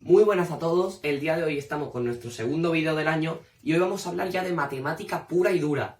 Muy buenas a todos, el día de hoy estamos con nuestro segundo vídeo del año y hoy vamos a hablar ya de matemática pura y dura.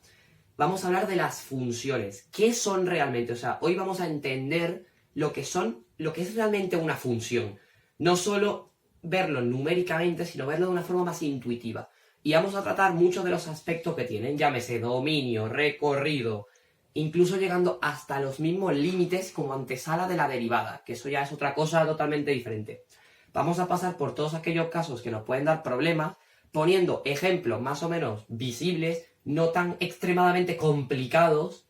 Vamos a hablar de las funciones. ¿Qué son realmente? O sea, hoy vamos a entender lo que es realmente una función. No solo verlo numéricamente, sino verlo de una forma más intuitiva. Y vamos a tratar muchos de los aspectos que tienen, llámese dominio, recorrido, incluso llegando hasta los mismos límites como antesala de la derivada, que eso ya es otra cosa totalmente diferente. Vamos a pasar por todos aquellos casos que nos pueden dar problemas, poniendo ejemplos más o menos visibles, no tan extremadamente complicados,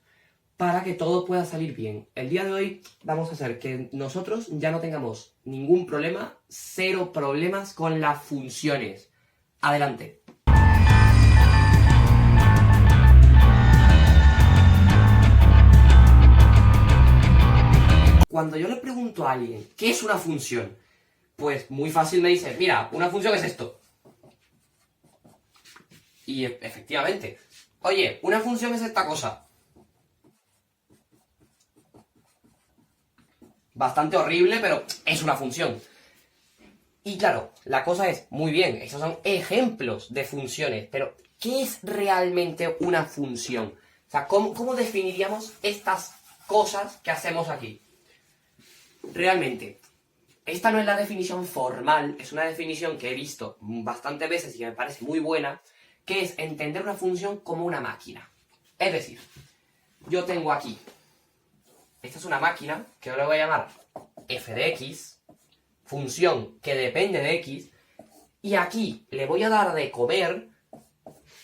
para que todo pueda salir bien. El día de hoy vamos a hacer que nosotros ya no tengamos ningún problema, cero problemas con las funciones. Adelante. Cuando yo le pregunto a alguien, ¿qué es una función? Pues muy fácil me dice, mira, una función es esto. Y efectivamente. Oye, una función es esta cosa. Bastante horrible, pero es una función. Y claro, la cosa es, muy bien, esos son ejemplos de funciones, pero ¿qué es realmente una función? O sea, ¿cómo definiríamos estas cosas que hacemos aquí? Realmente, esta no es la definición formal, es una definición que he visto bastantes veces y que me parece muy buena, que es entender una función como una máquina. Es decir, yo tengo aquí, esta es una máquina que yo le voy a llamar f de x, función que depende de x, y aquí le voy a dar de comer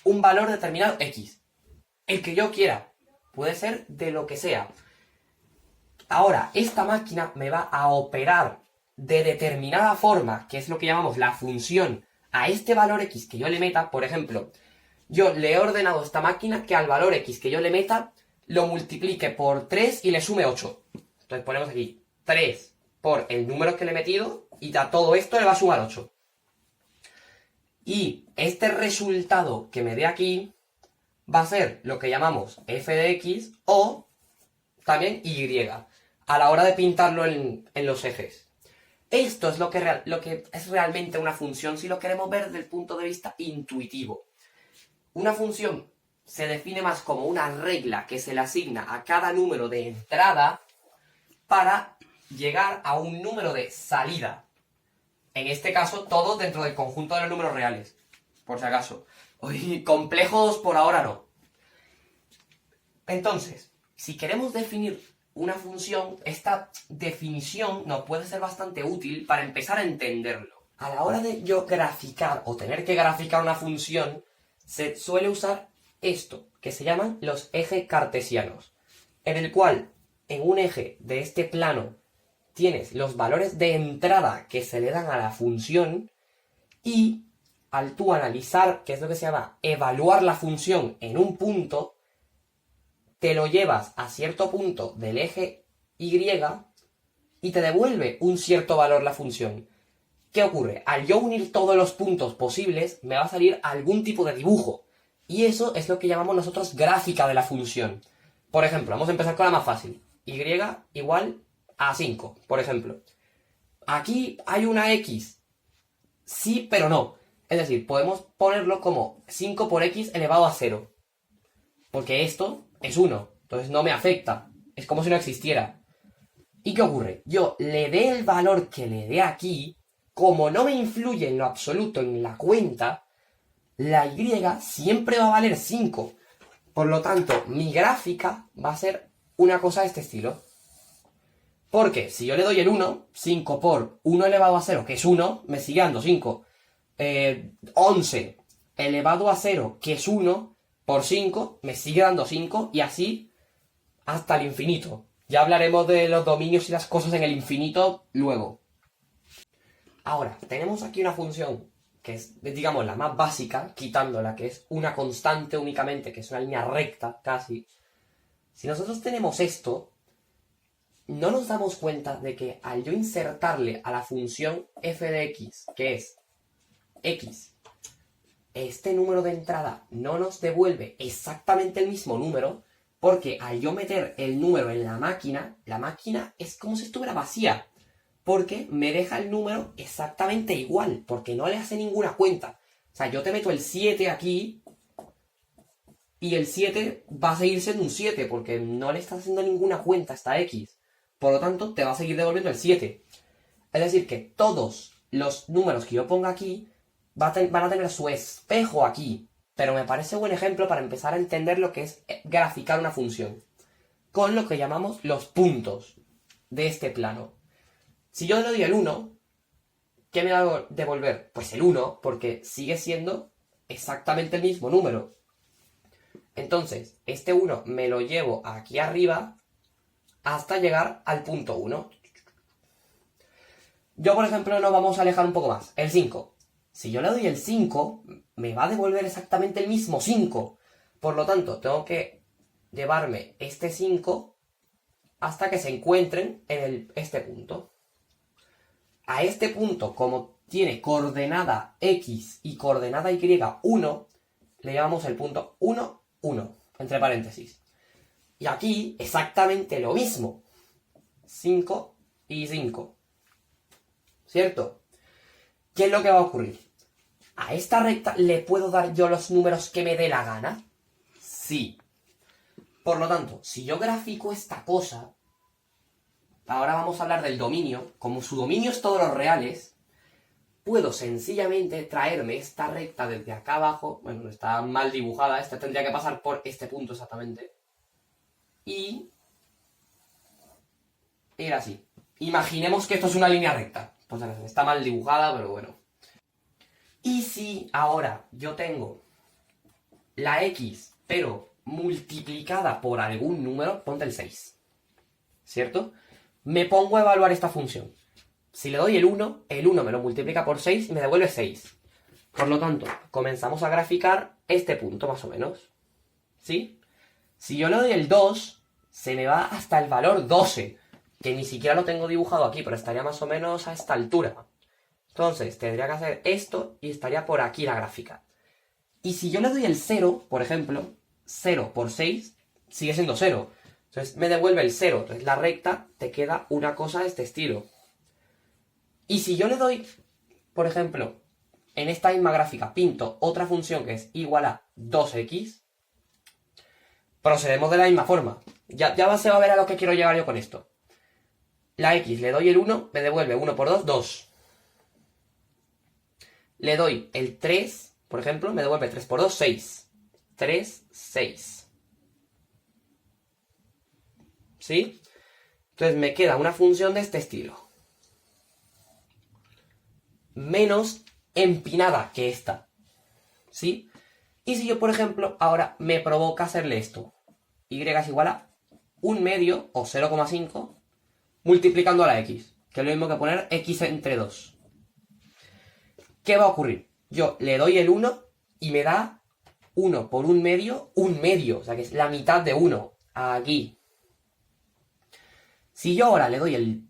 un valor determinado x, el que yo quiera, puede ser de lo que sea. Ahora, esta máquina me va a operar de determinada forma, que es lo que llamamos la función, a este valor x que yo le meta. Por ejemplo, yo le he ordenado a esta máquina que al valor x que yo le meta lo multiplique por 3 y le sume 8. Entonces ponemos aquí 3 por el número que le he metido y a todo esto le va a sumar 8. Y este resultado que me dé aquí va a ser lo que llamamos f de x o también y a la hora de pintarlo en los ejes. Esto es lo que es realmente una función si lo queremos ver desde el punto de vista intuitivo. Una función se define más como una regla que se le asigna a cada número de entrada para llegar a un número de salida. En este caso, todo dentro del conjunto de los números reales. Por si acaso. Hoy, complejos por ahora no. Entonces, si queremos definir una función, esta definición nos puede ser bastante útil para empezar a entenderlo. A la hora de yo graficar o tener que graficar una función, se suele usar esto, que se llaman los ejes cartesianos, en el cual en un eje de este plano tienes los valores de entrada que se le dan a la función y al tú analizar, que es lo que se llama evaluar la función en un punto, te lo llevas a cierto punto del eje Y y te devuelve un cierto valor la función. ¿Qué ocurre? Al yo unir todos los puntos posibles, me va a salir algún tipo de dibujo. Y eso es lo que llamamos nosotros gráfica de la función. Por ejemplo, vamos a empezar con la más fácil. Y igual a 5, por ejemplo. Aquí hay una x. Sí, pero no. Es decir, podemos ponerlo como 5 por x elevado a 0. Porque esto es 1, entonces no me afecta, es como si no existiera. ¿Y qué ocurre? Yo le dé el valor que le dé aquí, como no me influye en lo absoluto en la cuenta, la y siempre va a valer 5. Por lo tanto, mi gráfica va a ser una cosa de este estilo. Porque si yo le doy el 1, 5 por 1 elevado a 0, que es 1, me sigue dando 5. 11 elevado a 0, que es 1, por 5, me sigue dando 5 y así hasta el infinito. Ya hablaremos de los dominios y las cosas en el infinito luego. Ahora, tenemos aquí una función que es, digamos, la más básica, quitándola, que es una constante únicamente, que es una línea recta, casi. Si nosotros tenemos esto, no nos damos cuenta de que al yo insertarle a la función f de x, que es x, este número de entrada no nos devuelve exactamente el mismo número, porque al yo meter el número en la máquina es como si estuviera vacía. porque me deja el número exactamente igual, porque no le hace ninguna cuenta. O sea, yo te meto el 7 aquí y el 7 va a seguir siendo un 7 porque no le está haciendo ninguna cuenta a esta X. Por lo tanto, te va a seguir devolviendo el 7. Es decir, que todos los números que yo ponga aquí van a tener su espejo aquí. Pero me parece buen ejemplo para empezar a entender lo que es graficar una función. Con lo que llamamos los puntos de este plano. Si yo le doy el 1, ¿qué me va a devolver? Pues el 1, porque sigue siendo exactamente el mismo número. Entonces, este 1 me lo llevo aquí arriba hasta llegar al punto 1. Yo, por ejemplo, nos vamos a alejar un poco más. El 5. Si yo le doy el 5, me va a devolver exactamente el mismo 5. Por lo tanto, tengo que llevarme este 5 hasta que se encuentren en este punto. A este punto, como tiene coordenada X y coordenada Y 1, le llamamos el punto 1, 1, entre paréntesis. Y aquí exactamente lo mismo. 5 y 5. ¿Cierto? ¿Qué es lo que va a ocurrir? ¿A esta recta le puedo dar yo los números que me dé la gana? Sí. Por lo tanto, si yo grafico esta cosa, ahora vamos a hablar del dominio. Como su dominio es todos los reales, puedo sencillamente traerme esta recta desde acá abajo. Bueno, está mal dibujada, esta tendría que pasar por este punto exactamente. Y ir así. Imaginemos que esto es una línea recta. Pues está mal dibujada, pero bueno. Y si ahora yo tengo la X, pero multiplicada por algún número, ponte el 6. ¿Cierto? Me pongo a evaluar esta función. Si le doy el 1 me lo multiplica por 6 y me devuelve 6. Por lo tanto, comenzamos a graficar este punto más o menos. ¿Sí? Si yo le doy el 2, se me va hasta el valor 12, que ni siquiera lo tengo dibujado aquí, pero estaría más o menos a esta altura. Entonces, tendría que hacer esto y estaría por aquí la gráfica. Y si yo le doy el 0, por ejemplo, 0 por 6, sigue siendo 0. Entonces, me devuelve el 0. Entonces, la recta te queda una cosa de este estilo. Y si yo le doy, por ejemplo, en esta misma gráfica, pinto otra función que es igual a 2x, procedemos de la misma forma. Ya se va a ver a lo que quiero llegar yo con esto. La x, le doy el 1, me devuelve 1 por 2, 2. Le doy el 3, por ejemplo, me devuelve 3 por 2, 6. 3, 6. ¿Sí? Entonces me queda una función de este estilo. Menos empinada que esta. ¿Sí? Y si yo, por ejemplo, ahora me provoca hacerle esto. Y es igual a 1 medio o 0,5 multiplicando a la x. Que es lo mismo que poner x entre 2. ¿Qué va a ocurrir? Yo le doy el 1 y me da 1 por 1 medio, 1 medio. O sea que es la mitad de 1. Aquí. Si yo ahora le doy el,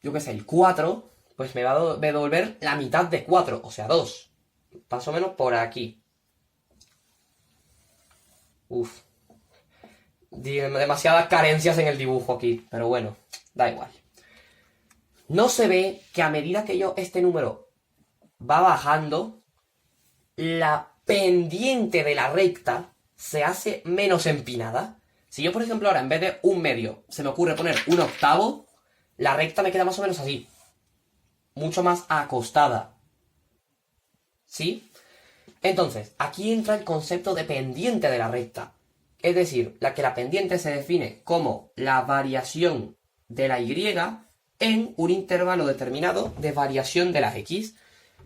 yo qué sé, el 4, pues me va a devolver la mitad de 4, o sea 2. Más o menos por aquí. Uf. Demasiadas carencias en el dibujo aquí, pero bueno, da igual. No se ve que a medida que este número va bajando, la pendiente de la recta se hace menos empinada. Si yo, por ejemplo, ahora en vez de 1 medio se me ocurre poner 1 octavo, la recta me queda más o menos así. Mucho más acostada. ¿Sí? Entonces, aquí entra el concepto de pendiente de la recta. Es decir, la pendiente se define como la variación de la y en un intervalo determinado de variación de la x.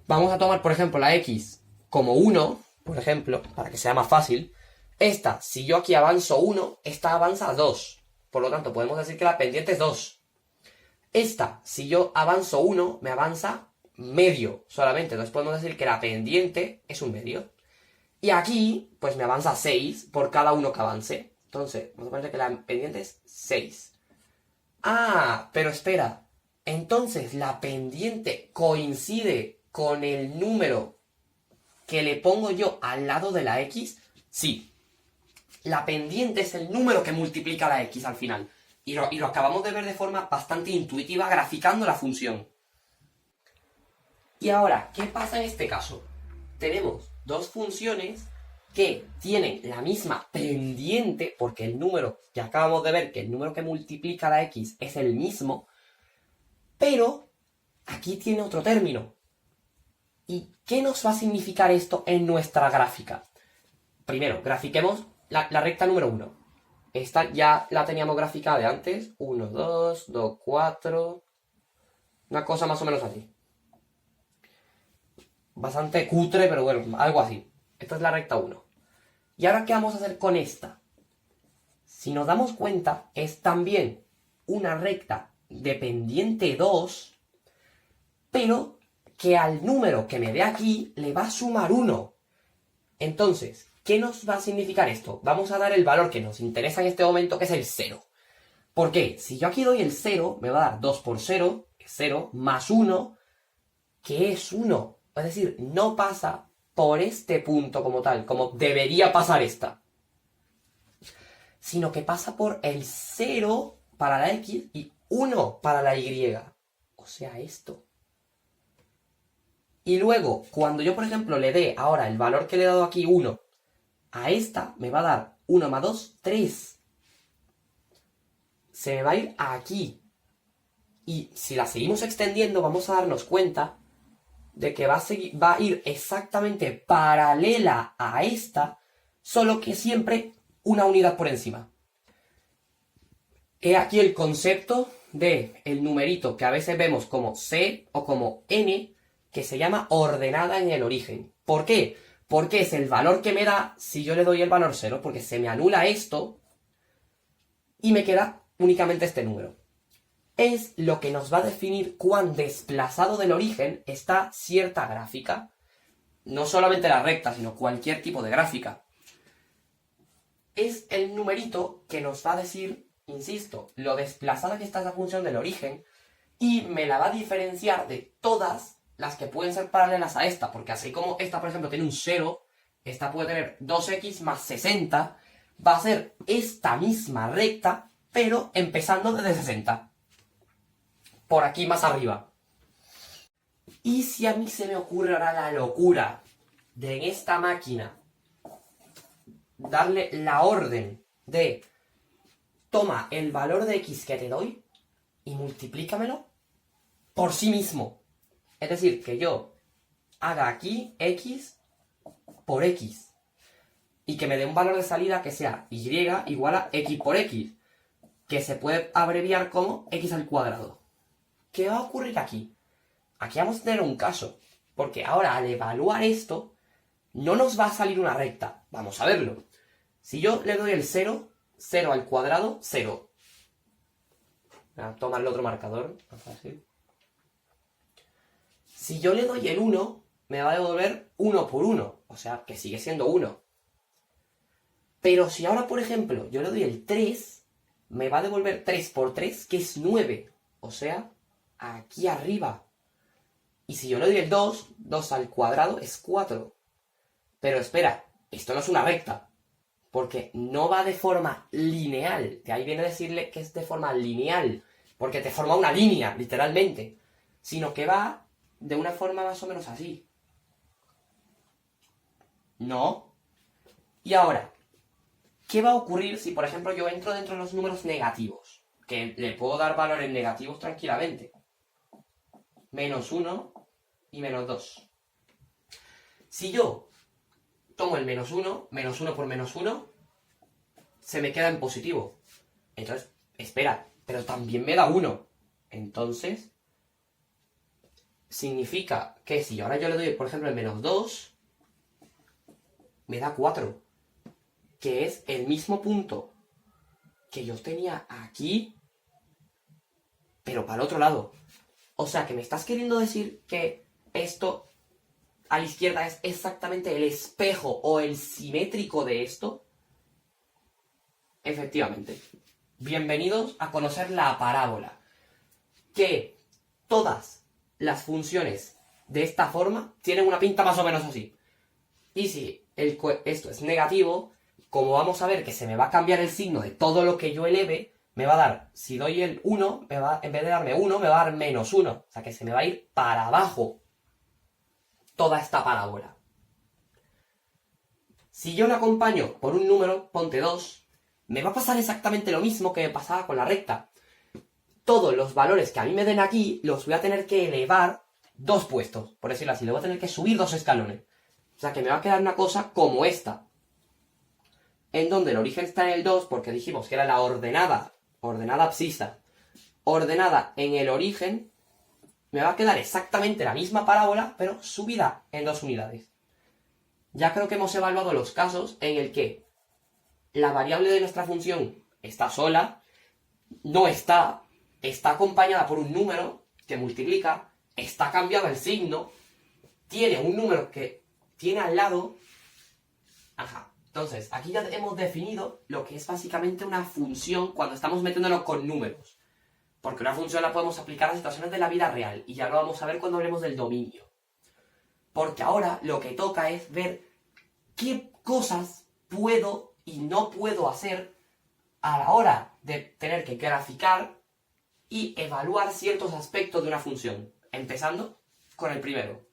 Vamos a tomar, por ejemplo, la x como 1, por ejemplo, para que sea más fácil. Esta, si yo aquí avanzo 1, esta avanza 2. Por lo tanto, podemos decir que la pendiente es 2. Esta, si yo avanzo 1, me avanza medio solamente. Entonces podemos decir que la pendiente es un medio. Y aquí, pues me avanza 6 por cada uno que avance. Entonces, vamos a poner que la pendiente es 6. Ah, pero espera. Entonces, ¿la pendiente coincide con el número que le pongo yo al lado de la x? Sí. La pendiente es el número que multiplica la x al final. Y lo acabamos de ver de forma bastante intuitiva graficando la función. Y ahora, ¿qué pasa en este caso? Tenemos dos funciones que tienen la misma pendiente, porque el número que acabamos de ver, que el número que multiplica la x es el mismo, pero aquí tiene otro término. ¿Y qué nos va a significar esto en nuestra gráfica? Primero, grafiquemos la recta número 1. Esta ya la teníamos graficada de antes. 1, 2, 2, 4. Una cosa más o menos así. Bastante cutre, pero bueno, algo así. Esta es la recta 1. ¿Y ahora qué vamos a hacer con esta? Si nos damos cuenta, es también una recta de pendiente 2, pero que al número que me dé aquí le va a sumar 1. Entonces, ¿qué nos va a significar esto? Vamos a dar el valor que nos interesa en este momento, que es el 0. ¿Por qué? Si yo aquí doy el 0, me va a dar 2 por 0, que es 0, más 1, que es 1. Es decir, no pasa por este punto como tal, como debería pasar esta. Sino que pasa por el 0 para la X y 1 para la Y. O sea, esto. Y luego, cuando yo, por ejemplo, le dé ahora el valor que le he dado aquí, 1, a esta me va a dar 1 más 2, 3. Se me va a ir aquí. Y si la seguimos extendiendo, vamos a darnos cuenta de que va a ir exactamente paralela a esta, solo que siempre una unidad por encima. He aquí el concepto de el numerito que a veces vemos como C o como N, que se llama ordenada en el origen. ¿Por qué? Porque es el valor que me da si yo le doy el valor 0, porque se me anula esto y me queda únicamente este número. Es lo que nos va a definir cuán desplazado del origen está cierta gráfica. No solamente la recta, sino cualquier tipo de gráfica. Es el numerito que nos va a decir, insisto, lo desplazada que está esa función del origen y me la va a diferenciar de todas las que pueden ser paralelas a esta, porque así como esta, por ejemplo, tiene un 0, esta puede tener 2x más 60, va a ser esta misma recta, pero empezando desde 60. Por aquí más arriba. Y si a mí se me ocurre ahora la locura de en esta máquina darle la orden de toma el valor de x que te doy y multiplícamelo por sí mismo. Es decir, que yo haga aquí x por x y que me dé un valor de salida que sea y igual a x por x, que se puede abreviar como x al cuadrado. ¿Qué va a ocurrir aquí? Aquí vamos a tener un caso, porque ahora al evaluar esto, no nos va a salir una recta. Vamos a verlo. Si yo le doy el 0, 0 al cuadrado, 0. Voy a tomar el otro marcador, más fácil. Si yo le doy el 1, me va a devolver 1 por 1, o sea, que sigue siendo 1. Pero si ahora, por ejemplo, yo le doy el 3, me va a devolver 3 por 3, que es 9. O sea, aquí arriba. Y si yo le doy el 2, 2 al cuadrado es 4. Pero espera, esto no es una recta, porque no va de forma lineal. De ahí viene a decirle que es de forma lineal, porque te forma una línea, literalmente. Sino que va de una forma más o menos así. ¿No? Y ahora, ¿qué va a ocurrir si, por ejemplo, yo entro dentro de los números negativos? Que le puedo dar valores negativos tranquilamente. Menos 1 y menos 2. Si yo tomo el menos 1 por menos 1, se me queda en positivo. Entonces, espera, pero también me da 1. Entonces, significa que si ahora yo le doy, por ejemplo, el menos 2, me da 4. Que es el mismo punto que yo tenía aquí, pero para el otro lado. O sea, que me estás queriendo decir que esto a la izquierda es exactamente el espejo o el simétrico de esto. Efectivamente. Bienvenidos a conocer la parábola. Que todas las funciones de esta forma tienen una pinta más o menos así. Y si esto es negativo, como vamos a ver que se me va a cambiar el signo de todo lo que yo eleve, me va a dar, si doy el 1, en vez de darme 1, me va a dar menos 1. O sea que se me va a ir para abajo toda esta parábola. Si yo la acompaño por un número, ponte 2, me va a pasar exactamente lo mismo que me pasaba con la recta. Todos los valores que a mí me den aquí los voy a tener que elevar 2 puestos, por decirlo así. Le voy a tener que subir 2 escalones. O sea que me va a quedar una cosa como esta, en donde el origen está en el 2, porque dijimos que era la ordenada abscisa, ordenada en el origen, me va a quedar exactamente la misma parábola, pero subida en 2 unidades. Ya creo que hemos evaluado los casos en el que la variable de nuestra función está sola, no está acompañada por un número que multiplica, está cambiado el signo, tiene un número que tiene al lado. Ajá. Entonces, aquí ya hemos definido lo que es básicamente una función cuando estamos metiéndonos con números. Porque una función la podemos aplicar a situaciones de la vida real, y ya lo vamos a ver cuando hablemos del dominio. Porque ahora lo que toca es ver qué cosas puedo y no puedo hacer a la hora de tener que graficar y evaluar ciertos aspectos de una función. Empezando con el primero.